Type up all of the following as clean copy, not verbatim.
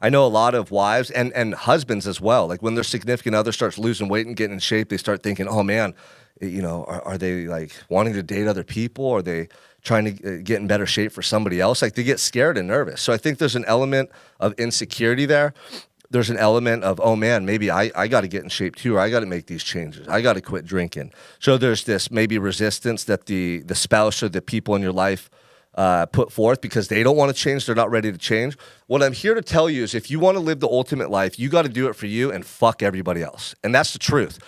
I know a lot of wives and husbands as well. Like when their significant other starts losing weight and getting in shape, they start thinking, "Oh man, are they like wanting to date other people? Are they trying to get in better shape for somebody else?" Like they get scared and nervous. So I think there's an element of insecurity there. There's an element of, oh man, maybe I got to get in shape too, or I got to make these changes. I got to quit drinking. So there's this maybe resistance that the spouse or the people in your life put forth because they don't want to change. They're not ready to change. What I'm here to tell you is if you want to live the ultimate life, you got to do it for you and fuck everybody else. And that's the truth.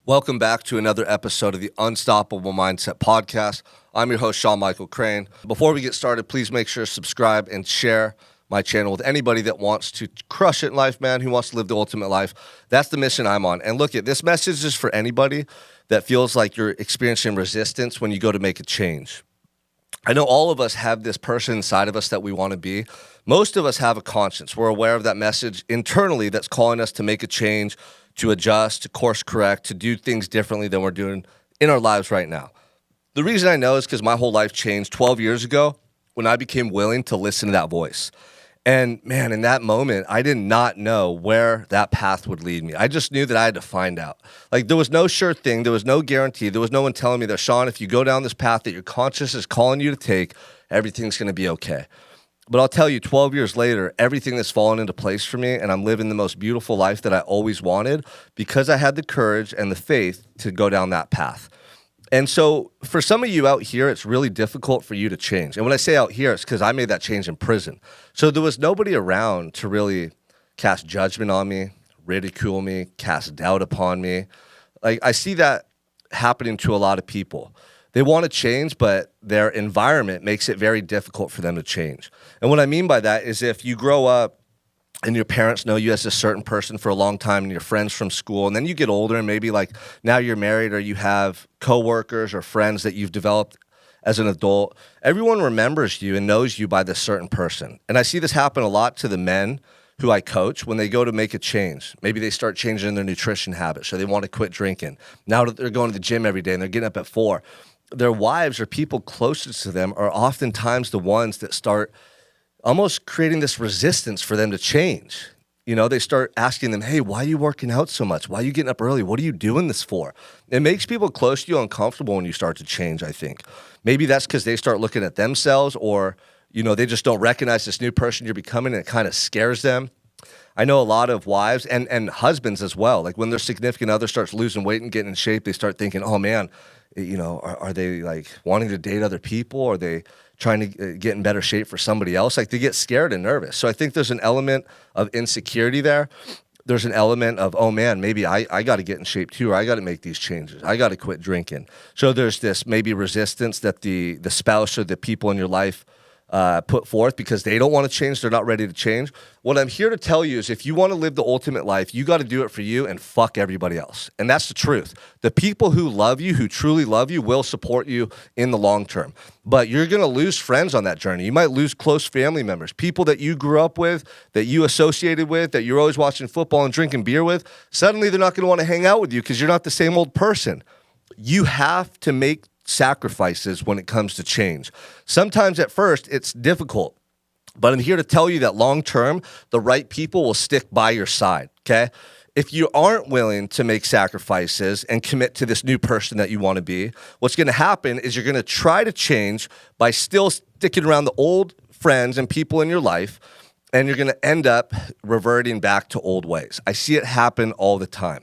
Welcome back to another episode of the Unstoppable Mindset Podcast. I'm your host, Sean Michael Crane. Before we get started, please make sure to subscribe and share my channel with anybody that wants to crush it in life, man, who wants to live the ultimate life. That's the mission I'm on. And look, this message is for anybody that feels like you're experiencing resistance when you go to make a change. I know all of us have this person inside of us that we want to be. Most of us have a conscience. We're aware of that message internally that's calling us to make a change, to adjust, to course correct, to do things differently than we're doing in our lives right now. The reason I know is because my whole life changed 12 years ago when I became willing to listen to that voice. And man, in that moment, I did not know where that path would lead me. I just knew that I had to find out. Like there was no sure thing. There was no guarantee. There was no one telling me that, Sean, if you go down this path that your conscience is calling you to take, everything's going to be okay. But I'll tell you, 12 years later, everything has fallen into place for me, and I'm living the most beautiful life that I always wanted because I had the courage and the faith to go down that path. And so for some of you out here, it's really difficult for you to change. And when I say out here, it's because I made that change in prison. So there was nobody around to really cast judgment on me, ridicule me, cast doubt upon me. Like I see that happening to a lot of people. They want to change, but their environment makes it very difficult for them to change. And what I mean by that is if you grow up and your parents know you as a certain person for a long time and your friends from school, and then you get older and maybe like now you're married or you have coworkers or friends that you've developed as an adult, everyone remembers you and knows you by this certain person. And I see this happen a lot to the men who I coach when they go to make a change. Maybe they start changing their nutrition habits or they want to quit drinking. Now that they're going to the gym every day and they're getting up at 4, their wives or people closest to them are oftentimes the ones that start almost creating this resistance for them to change. You know, they start asking them, hey, why are you working out so much? Why are you getting up early? What are you doing this for? It makes people close to you uncomfortable when you start to change, I think. Maybe that's because they start looking at themselves or, they just don't recognize this new person you're becoming and it kind of scares them. I know a lot of wives and husbands as well. Like when their significant other starts losing weight and getting in shape, they start thinking, oh man, are they like wanting to date other people? Are they trying to get in better shape for somebody else? Like they get scared and nervous. So I think there's an element of insecurity there. There's an element of, oh man, maybe I got to get in shape too, or I got to make these changes. I got to quit drinking. So there's this maybe resistance that the spouse or the people in your life put forth because they don't want to change. They're not ready to change. What I'm here to tell you is if you want to live the ultimate life, you got to do it for you and fuck everybody else. And that's the truth. The people who love you, who truly love you, will support you in the long term. But you're going to lose friends on that journey. You might lose close family members, people that you grew up with, that you associated with, that you're always watching football and drinking beer with. Suddenly they're not going to want to hang out with you because you're not the same old person. You have to make sacrifices when it comes to change. Sometimes at first it's difficult, but I'm here to tell you that long term, the right people will stick by your side, okay? If you aren't willing to make sacrifices and commit to this new person that you want to be, what's going to happen is you're going to try to change by still sticking around the old friends and people in your life, and you're going to end up reverting back to old ways. I see it happen all the time.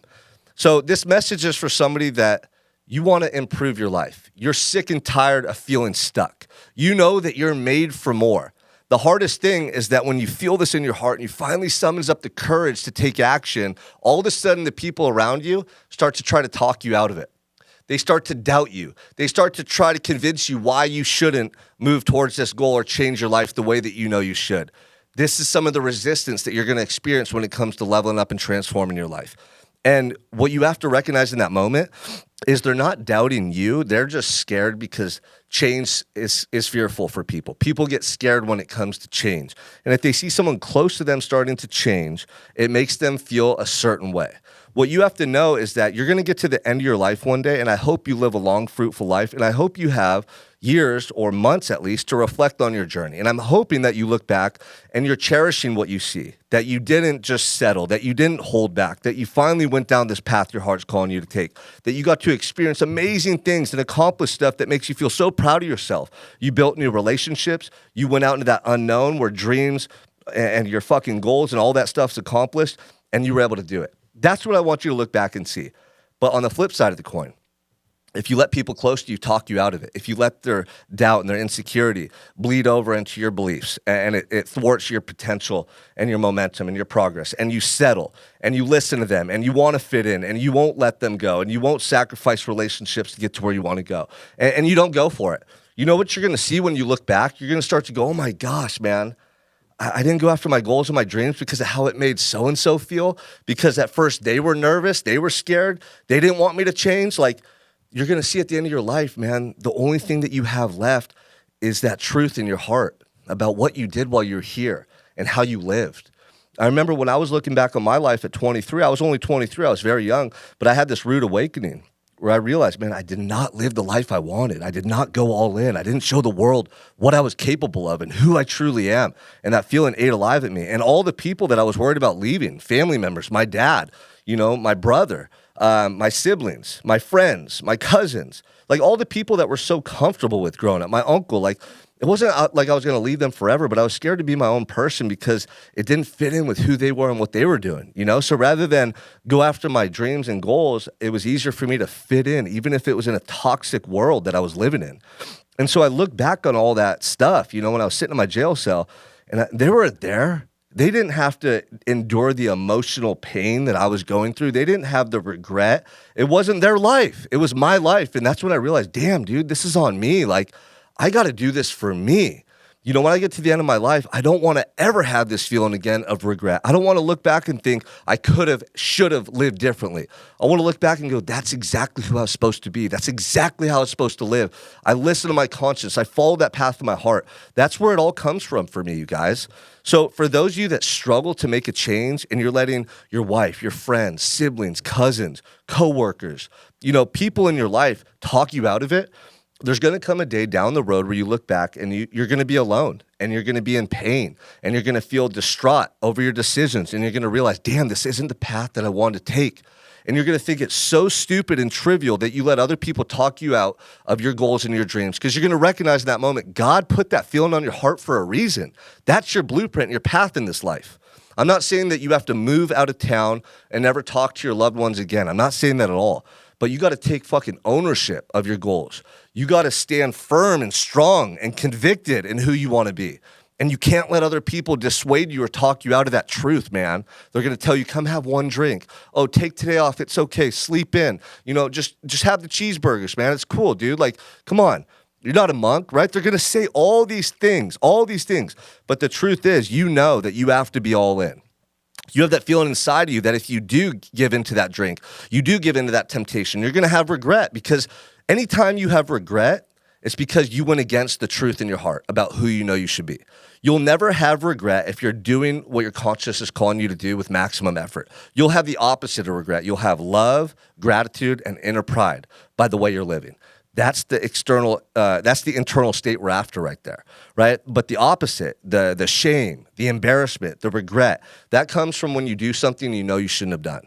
So this message is for somebody that you want to improve your life. You're sick and tired of feeling stuck. You know that you're made for more. The hardest thing is that when you feel this in your heart and you finally summons up the courage to take action, all of a sudden the people around you start to try to talk you out of it. They start to doubt you. They start to try to convince you why you shouldn't move towards this goal or change your life the way that you know you should. This is some of the resistance that you're going to experience when it comes to leveling up and transforming your life. And what you have to recognize in that moment is they're not doubting you. They're just scared because change is fearful for people. People get scared when it comes to change. And if they see someone close to them starting to change, it makes them feel a certain way. What you have to know is that you're going to get to the end of your life one day, and I hope you live a long, fruitful life, and I hope you have years or months at least to reflect on your journey. And I'm hoping that you look back and you're cherishing what you see, that you didn't just settle, that you didn't hold back, that you finally went down this path your heart's calling you to take, that you got to experience amazing things and accomplish stuff that makes you feel so proud of yourself. You built new relationships. You went out into that unknown where dreams and your fucking goals and all that stuff's accomplished, and you were able to do it. That's what I want you to look back and see. But on the flip side of the coin, if you let people close to you talk you out of it, if you let their doubt and their insecurity bleed over into your beliefs and it thwarts your potential and your momentum and your progress, and you settle and you listen to them and you want to fit in and you won't let them go and you won't sacrifice relationships to get to where you want to go and you don't go for it, you know what you're going to see when you look back? You're going to start to go, oh my gosh, man, I didn't go after my goals and my dreams because of how it made so-and-so feel, because at first they were nervous, they were scared, they didn't want me to change. Like, you're going to see at the end of your life, man, the only thing that you have left is that truth in your heart about what you did while you were here and how you lived. I remember when I was looking back on my life at 23, I was only 23, I was very young, but I had this rude awakening where I realized, man, I did not live the life I wanted. I did not go all in. I didn't show the world what I was capable of and who I truly am. And that feeling ate alive at me. And all the people that I was worried about leaving, family members, my dad, my brother, my siblings, my friends, my cousins, like all the people that were so comfortable with growing up, my uncle, like it wasn't like I was going to leave them forever, but I was scared to be my own person because it didn't fit in with who they were and what they were doing, So rather than go after my dreams and goals, it was easier for me to fit in, even if it was in a toxic world that I was living in. And so I look back on all that stuff, when I was sitting in my jail cell and they were there. They didn't have to endure the emotional pain that I was going through. They didn't have the regret. It wasn't their life. It was my life. And that's when I realized, damn, dude, this is on me. Like, I got to do this for me. When I get to the end of my life, I don't want to ever have this feeling again of regret. I don't want to look back and think I could have, should have lived differently. I want to look back and go, that's exactly who I was supposed to be. That's exactly how I was supposed to live. I listen to my conscience. I follow that path of my heart. That's where it all comes from for me, you guys. So for those of you that struggle to make a change and you're letting your wife, your friends, siblings, cousins, coworkers, people in your life talk you out of it, there's going to come a day down the road where you look back and you're going to be alone and you're going to be in pain and you're going to feel distraught over your decisions and you're going to realize, damn, this isn't the path that I wanted to take. And you're going to think it's so stupid and trivial that you let other people talk you out of your goals and your dreams, because you're going to recognize in that moment, God put that feeling on your heart for a reason. That's your blueprint and your path in this life. I'm not saying that you have to move out of town and never talk to your loved ones again. I'm not saying that at all. But you got to take fucking ownership of your goals. You got to stand firm and strong and convicted in who you want to be. And you can't let other people dissuade you or talk you out of that truth, man. They're going to tell you, come have one drink. Oh, take today off. It's okay. Sleep in. Just have the cheeseburgers, man. It's cool, dude. Like, come on. You're not a monk, right? They're going to say all these things. But the truth is, that you have to be all in. You have that feeling inside of you that if you do give into that drink, you do give into that temptation, you're going to have regret, because anytime you have regret, it's because you went against the truth in your heart about who you should be. You'll never have regret if you're doing what your conscience is calling you to do with maximum effort. You'll have the opposite of regret. You'll have love, gratitude, and inner pride by the way you're living. That's the internal state we're after right there, right? But the opposite, the shame, the embarrassment, the regret, that comes from when you do something you shouldn't have done.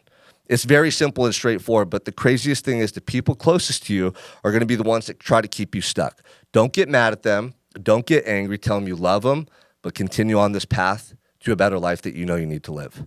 It's very simple and straightforward, but the craziest thing is the people closest to you are going to be the ones that try to keep you stuck. Don't get mad at them. Don't get angry. Tell them you love them, but continue on this path to a better life that you need to live.